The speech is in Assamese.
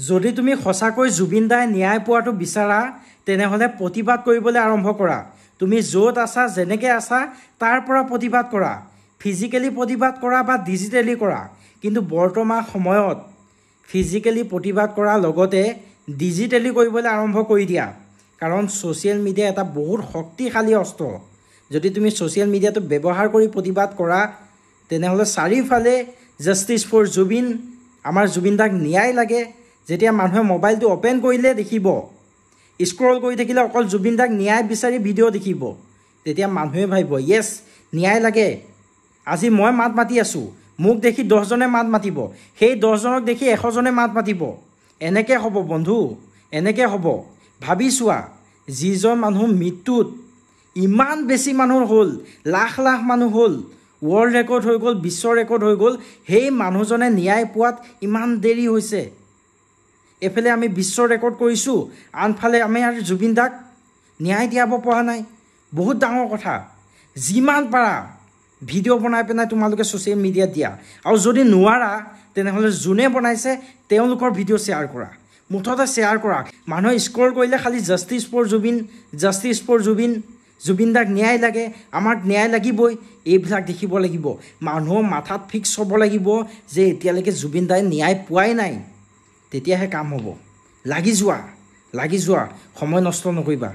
যদি তুমি সঁচাকৈ জুবিন দাই ন্যায় পোৱাটো বিচাৰা তেনেহ'লে প্ৰতিবাদ কৰিবলৈ আৰম্ভ কৰা। তুমি য'ত আছা যেনেকৈ আছা তাৰ পৰা প্ৰতিবাদ কৰা, ফিজিকেলি প্ৰতিবাদ কৰা বা ডিজিটেলি কৰা। কিন্তু বৰ্তমান সময়ত ফিজিকেলি প্ৰতিবাদ কৰাৰ লগতে ডিজিটেলি কৰিবলৈ আৰম্ভ কৰি দিয়া। কাৰণ ছ'চিয়েল মিডিয়া এটা বহুত শক্তিশালী অস্ত্ৰ। যদি তুমি ছ'চিয়েল মিডিয়াটো ব্যৱহাৰ কৰি প্ৰতিবাদ কৰা তেনেহ'লে চাৰিওফালে জাষ্টিছ ফৰ জুবিন, আমাৰ জুবিন দাক ন্যায় লাগে। যেতিয়া মানুহে মোবাইলটো অ'পেন কৰিলে দেখিব, স্ক্ৰল কৰি থাকিলে অকল জুবিন দাক ন্যায় বিচাৰি ভিডিঅ' দেখিব, তেতিয়া মানুহে ভাবিব য়েছ ন্যায় লাগে। আজি মই মাত মাতি আছোঁ, মোক দেখি 10জনে মাত মাতিব, সেই 10জনক দেখি 100জনে মাত মাতিব। এনেকৈ হ'ব বন্ধু, এনেকৈ হ'ব। ভাবি চোৱা, যিজন মানুহ মৃত্যুত ইমান বেছি মানুহ হ'ল, লাখ লাখ মানুহ হ'ল, ৱৰ্ল্ড ৰেকৰ্ড হৈ গ'ল, বিশ্ব ৰেকৰ্ড হৈ গ'ল, সেই মানুহজনে ন্যায় পোৱাত ইমান দেৰি হৈছে। এফালে আমি বিশ্ব ৰেকৰ্ড কৰিছোঁ, আনফালে আমি আৰু জুবিন দাক ন্যায় দিয়াব পৰা নাই। বহুত ডাঙৰ কথা। যিমান পাৰা ভিডিঅ' বনাই পেলাই তোমালোকে ছ'চিয়েল মিডিয়াত দিয়া, আৰু যদি নোৱাৰা তেনেহ'লে যোনে বনাইছে তেওঁলোকৰ ভিডিঅ' শ্বেয়াৰ কৰা, মুঠতে শ্বেয়াৰ কৰা। মানুহে স্ক্ৰল কৰিলে খালি justice for Zubeen, justice for Zubeen, Zubeen দাক ন্যায় লাগে, আমাক ন্যায় লাগিবই, এইবিলাক দেখিব লাগিব। মানুহৰ মাথাত ফিক্স হ'ব লাগিব যে এতিয়ালৈকে জুবিন দাই ন্যায় পোৱাই নাই, তেতিয়াহে কাম হ'ব। লাগি যোৱা, সময় নষ্ট নকৰিবা।